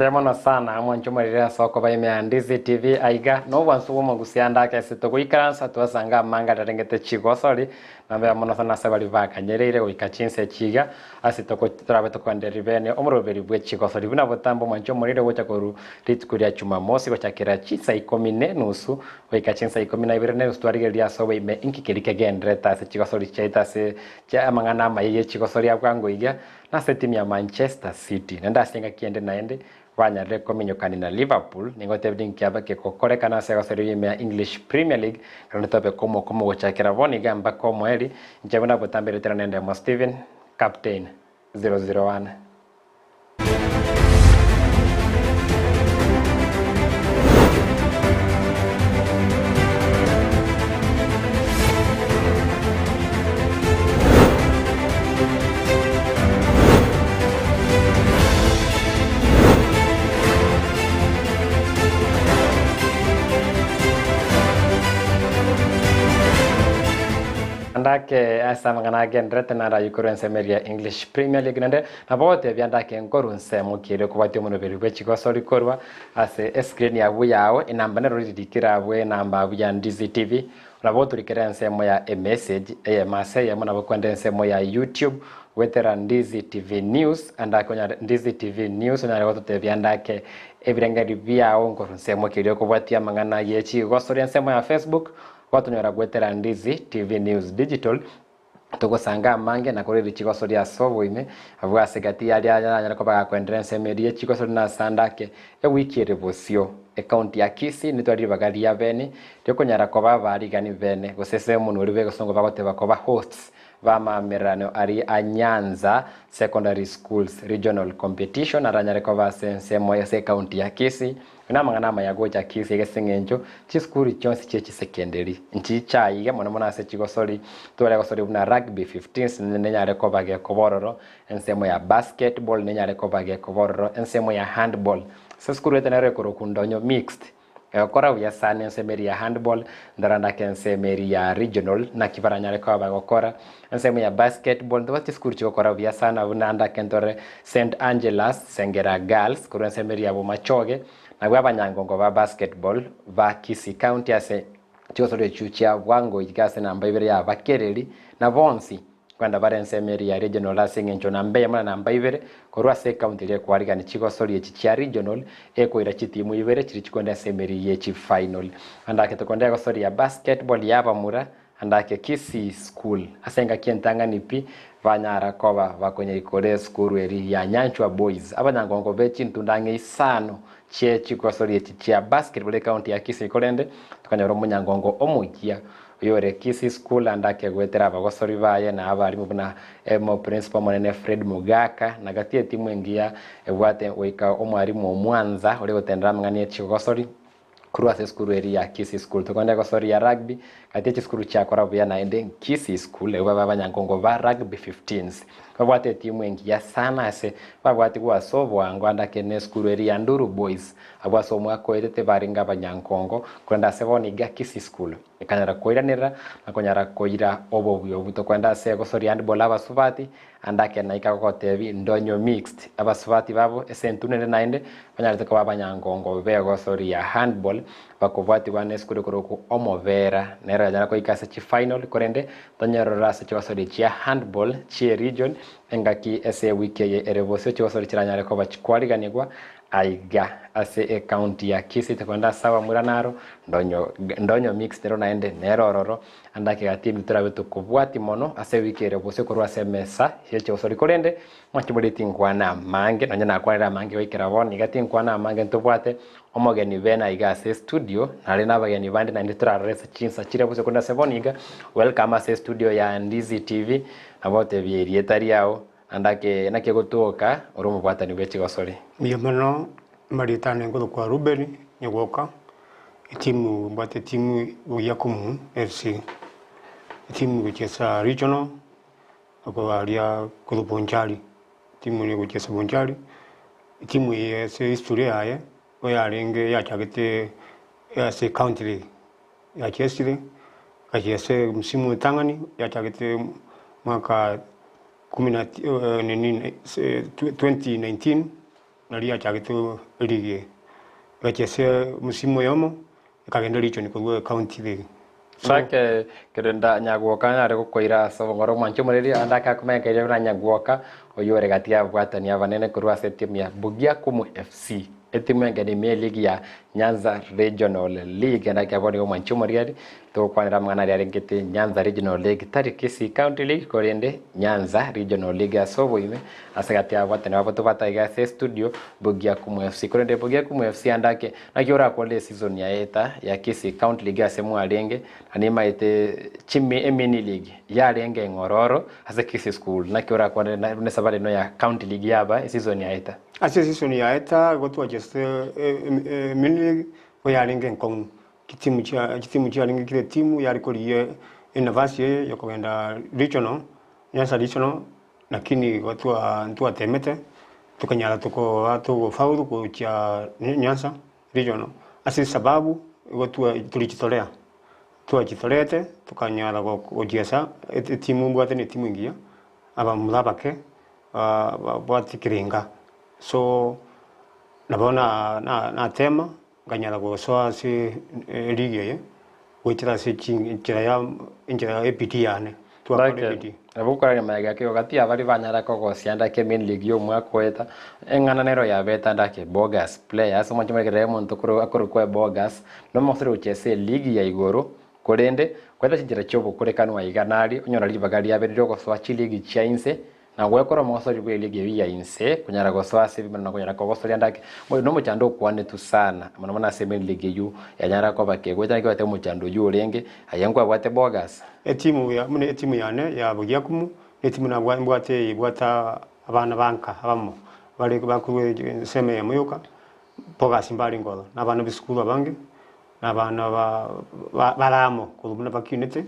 Ndemona sana mwancho marira soko baime Ndizi TV aiga no wansu wo Gusii andake sito kuikaransa twasanga manga tarengete Chigosori nambe mono sana sebali vakanyereire uikachinse chiga asito ko trabeto kwanderibene omuroberi bwe Chigosori buna botambo mwancho marira gocha koru ritkuria Jumamosi gocha kira chisa 14:30 uikachinsa 12:30 twarigeria sobe ime inkikirike gendreta se Chigosori chaita se cha mangana maye Chigosori abwangoiga na setimu ya Manchester City nenda singa kiende naende wanyare kominyokani na Liverpool ningote bidin kiaba ke kokore kana se gasori ya English Premier League kana tobe komo gochakira boni gamba komo eri njabona botambere tena nende mo Steven Captain 001. Andake asa mangana gendrete na rayu kurwense meria English Premier League nende na bote byandake nkorunse mukire kubati omuno berwe Chigosori korwa ase screen ya buyao inamba ne ridikira bwe namba bya Ndizi TV na bote rikerense mo ya message mase ya mona bokwendense mo ya YouTube wetera Ndizi TV News andake nya Ndizi TV News na bote byandake ebirengeri byao nkorunse mukire kubati amangana ye Chigosori nsemo ya Facebook watu nyora gwetera Ndizi TV News Digital tugusanga mange na kuri Chigosori asobo ime abwa segati yali anyara ko bagakwendrense merie Chigosori na sandake ewikire bosio account ya Kisii nitwari bagali ya bene tekunyara ko babari gani bene gusese umuntu uri be gusongo bagote bakoba hosts vamamerano ari Anyanza Secondary Schools Regional Competition aranyare ko basense moya se account ya Kisii namangana mayagoja Kisii gesengenjo chiskuri chonsi chechi secondary nchi chaiga mona se Chigosori tole gosori buna rugby 15 nenyare ko bage kobororo ensemo ya basketball nenyare ko bage kobororo ensemo ya handball seskuru etenere korokundonyo mixed kora ya sane ensemeri ya handball ndaranda kensemeri ya regional na kibaranyare ko bagokora ensemo ya basketball ndo chiskuru chikokora ya sana unanda kentore St Angela's Sengera Girls kuru ensemeri ya bomachoge na abanyangongo ba basketball ba Kisii County ase Chigosori chuchia wango igase namba ibere ya bakereri na bonsi kwanda barense meri ya regional asengencho namba ya mana namba ibere korwa se county ile kwariga ni Chigosori echichia regional ekoira chitimu ibere chiri chikonda semeri ye chi final andake tokonda Chigosori ya basketball ya bamura andake Kisii school asenga kientanga nipi vanyara koba bakonye ikore school eri ya Nyanchwa boys abanyangongo bechi ntundange isano che Chigosori echichia basketball county ya Kisii kolende tukanyoro munyangongo omukia yore Kisii school andake gwetera abagosori baye na abarimu buna mo principal monene Fred Mugaka na gatie timu engia ebwate weka omwarimu omwanza ole gotendera mngani Chigosori kurwa se school eri ya Kisii school tukonda Chigosori ya rugby katie school cha kora buya na ende Kisii school eba babanyangongo ba rugby 15s babwate timu engia sana ase babwate kwa sobo angwanda kene school eri ya Nduru boys abwaso mwako etete baringa banyangongo kwenda seboni ga Kisii school ikanyara koiranira na konyara koira obobyo buto kwenda se Chigosori handball abasubati andake na ikakotebi ndonyo mixed abasubati babo esentune naende banyarite ko abanyangongo be Chigosori ya handball bakobwati wane school koroko omovera nera jana ko ikase chi final korende tonyerora se Chigosori chia handball chi region engaki ese wiki erebose Chigosori chiranyare ko bachikwariganirwa aiga ase county ya Kisii tekonda sawa muranaro ndonyo mix nero naende nerororo andake gatimu turabeto kubwati mono ase wikere bose korwa semesa ye Chigosori korende mwachibuliti ngwana mange nanya nakwanira mange wikera boni gati ngwana mange ntubwate omogeni bena iga ase studio nari nabageni bandi na nditurarese chinsa chire bose konda seboniga welcome ase studio ya Ndizi TV abote bierietari yao andake nake gotoka oromo bwata ni Chigosori miyamano maritane ngo kwa Ruben nyogoka timu bate timu yakumu FC timu kucheza regional ako alia kulubonjali timu ni kucheza bonjali timu ya se historia haya oya renge ya chagete ya se country ya chesile kachese msimu tangani ya chagete mwaka 2019 nalia chagitu ligi gachese musimu yomo ikagenda region kwa county league sake kirenda nyaguoka na rego koira so ngoro mancho muriri andaka kumeka ile na nyaguoka oyore gatia bwatania banene kurwa team ya Bugia Kumu FC etimu ngeni me league ya Nyanza Regional League ndaka boni go mancho muriri to kwanira mwana ria ngete Nyanza Regional League tari Kisii County League korende Nyanza Regional League asobo ime asagatia bwatania bato bataiga studio Bugia Kumu FC korende Bugia Kumu FC andake nakiora kwa season ya eta ya Kisii County League asemu alenge anima ite chimi emini league ya renge ngororo asa Kisii school nakiora kwa ne sabale no ya county league yaba season ya eta ase season ya eta gotu just mini league ya renge ngong kitimu cha renge kile timu ya rikoli university ya kwenda regional Nyanza regional lakini gotu ntua temete tukanyala tuko watu faulu kwa cha Nyanza regional ase sababu gotu tulichitolea tuachitolete tukanyala kujiesa timu mbwate ni timu ingia aba mulabake bwati kiringa so nabona na tema nganyala kusoa si ligi ye witira si injira ya EPT yane tuakore EPT abukora ni maga ke ogati abari banyara ko gosianda ke min league yo mwakweta engana nero ya beta ndake bogus players mo chimere ke muntu akuru kwa bogus no mosere uchese league ya igoro korende kwenda chinjira chobo kurekanwa iganari onyora libagari yaberiro goswa chiligi chainse na gwekora mosori bwe ligi ya inse kunyara goswa sibi na kunyara ko gosori andake mo no muchando kwane tu sana mana mana seme ligi yu yanyara ko bake gweta ni kwete muchando yu renge ayangwa bwate bogas timu yane ya Bugia Kumu timu na bwata abana banka abamo bali bakuru seme ya muyuka bogas mbali ngolo na bana biskulu abange n'abana baramo kulubuna bakinete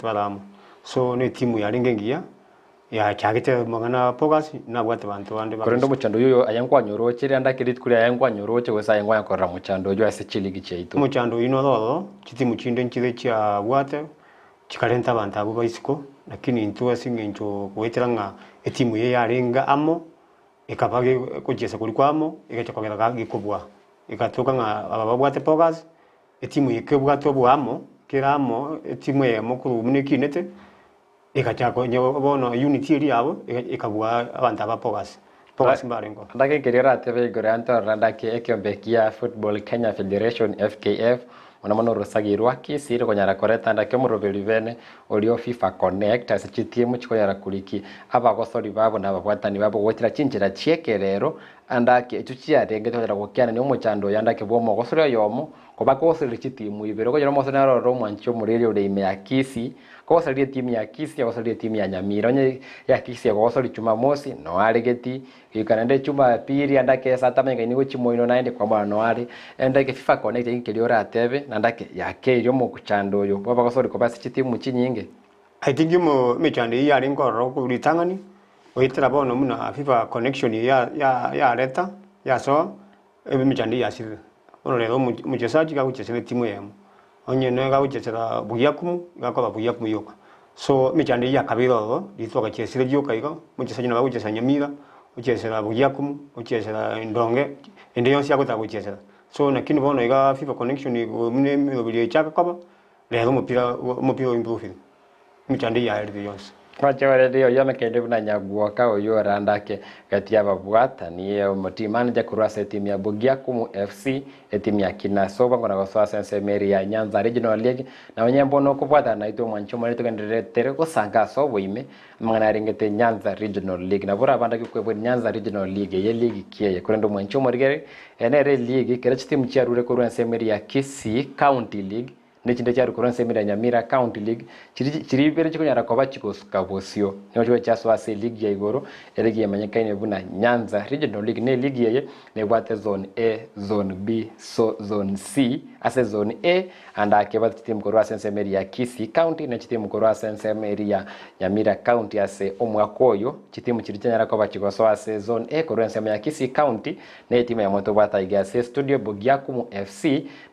baramo so ne timu ya lingengia ya chagite mangana pogas na bwate bantu bande korendo muchando yoyo ayangwa nyoroche randa kirit kuri ayangwa nyoroche wesa ayangwa yakora muchando yo ase chiligi cheito muchando ino lolo chitimu chinde nchile cha bwate chikalenta bantu abo baisiko lakini intuwa singencho kueteranga timu ye yarenga amo ikabage kujesa kuri kwamo ikachakogera gikubwa ikatoka nga ababwate pogas etimu yekebwato bwamo kiramo etimu ye mukuru munikinete ikachako nyobono unity iri yabo ikabwa abantu abapogas pogas mbarengo ndake kerera tv goranto randake ekyobekia Football Kenya Federation FKF ona rusagirwa Kisii konyara koreta ndake muroberi bene olio FIFA Connect ase chitimu chikoyara kuliki abagosori babo nababwatani babo gotira chinjira chiekerero andake echuchia renge toyara gokiana ni umuchando yandake bwo mogosori yomo koba kosiri chitimu ibero konyara mosona ro mwancho muriri ule ime ya Kisii kosiri timu ya Kisii kosiri timu ya Nyamira onye ya Kisii kosiri Jumamosi no aregeti ikanende chuma piri andake satamenga ni gochimoino naende kwa mwana wari endake FIFA Connect inkeliora atebe nandake yake iryo mu kuchando yo baba kosori kobasi chitimu chinyinge I think mo mechande ya ringo ro kulitangani oitira bono muna FIFA connection ya leta ya so mechande ya sire ono lero muchesaji ga kuchesele timu yemo onye no ga kuchesela Bugia Kumu ga koba Bugia Kumu yoka so mechande ya kabiro litwa kachesele yoka igo muchesaji no ga kuchesela Nyamira uchesela Bugia Kumu uchesela Ndonge ende yonsi yakota kuchesela so nakini bono ga FIFA connection mune mibili chaka koba lero mupira improve mchande ya heri yonsi Kwachore dio yame kende buna nyaguoka oyo randake gatia babwata ni moti manager kurasa timu ya Bugia Kumu FC timu ya Kinasoba ngona goswa sense meri ya Nyanza Regional League na wenyembo no kubwata na ito mwancho mari to kendere tere ko sanga so boime mangana ringete Nyanza Regional League na bora banda kwebwe Nyanza Regional League ye league kiye kurendo mwancho mari enere league kera timu chia rure ko sense meri ya Kisii County League nechinde cha rukoronse mira Nyamira County League chiri bere chikunyara kwa Chigosori nyocho cha swase league ya igoro elegi yamanyika ine buna Nyanza Regional League ne league ye ne bwate zone A zone B so zone C ase zone A anda ke bwate timu korwa sense meri ya Kisii County na timu korwa sense meri ya Nyamira County ase omwakoyo timu chiri chanyara kwa Chigosori ase zone A korwa sense ya Kisii County ne timu ya moto bwata igase studio Bugia Kumu FC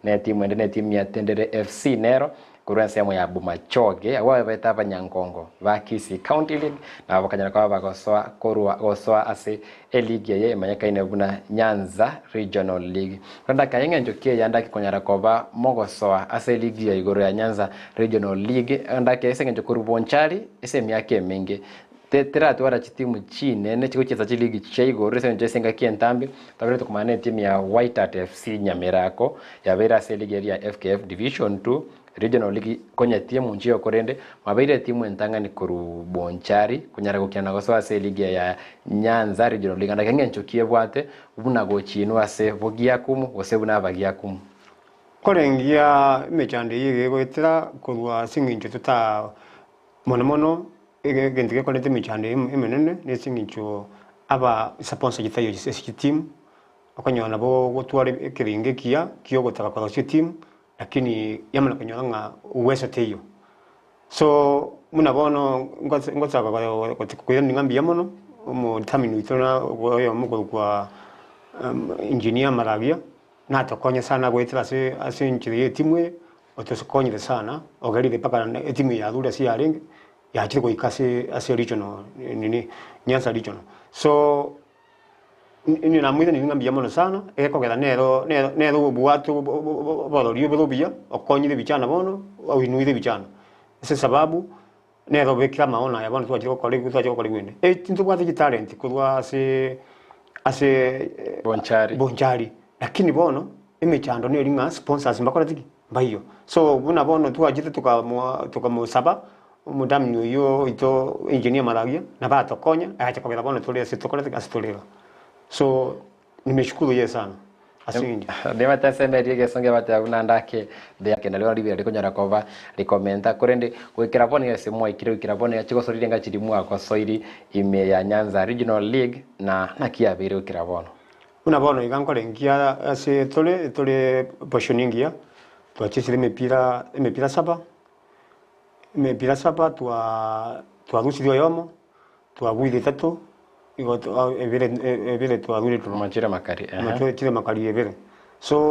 ne timu ende ne timu ya Tendere FC Nero kurwa sehemu ya Bumachoge awa beta banyangongo ba Kisii County League na bakanyana kwa bagosoa korwa gosoa ase league ye manyaka ine buna Nyanza Regional League randa kayenge njokie yanda kikonyara koba mogosoa ase league ya igoro ya Nyanza Regional League anda kese njokuru bonchari ese miake mingi tetera twara chitimu chine ne chiko cheza chiligi chaigo rese njesenga kientambi tabere tukumane timu ya White Hat FC Nyamirako ya vera seligi ya FKF Division 2 Regional League konya timu njio korende mabaire timu entanga ni kuru bonchari kunyara gukiana gosoa seligi ya Nyanza Regional League anda kenge nchokie bwate ubuna gochinu ase bogia kumu gose buna bagia kumu korengia mechande yige goitira kurwa singinjo tuta mono gentige kolete michande imenene nesingicho aba sponsor gitayo isi team akanyona bo gotware ekiringe kiyo gotaka kwa isi team lakini yamana kanyona nga uwezo teyo so muna bono ngotaka kwa kuya ningambi yamono mu taminu itona oyo muko kwa engineer Maragia na tokonya sana goitira ase nchiri team otosokonyire sana ogari de paka timu ya dura si arenge ya chiko ikase ase regional nini Nyanza regional so ni na mwida ni ngambia mono sana eko keda nero buatu bolorio bolobia okonyire bichana bono au inuire bichana ese sababu nero bekira maona ya bono twachiko kole gwene tinto kwa talent kulwa ase bonchari lakini bono imechando ni ringa sponsors mbakora tiki mbayo so buna bono twajite tukamusaba mudamnyo yo ito engineer Maragia na bato konya acha kwa bono tole sitokole asitolera so nimeshukuru yeye sana asingi ndema tasemeri gesonge bata unandake de yake nalio libya likonyara kova likomenta kurende kwikira bone yese mwa ikira bone ya Chigosori nga chirimu akwa soiri ime ya Nyanza Regional League na kia bere ukira bono una bono igankole ngia ase tole positioning ya twachisire mipira saba twarusirio yomo twagwire tatu igo evire twaruire machira makari machira makari evire so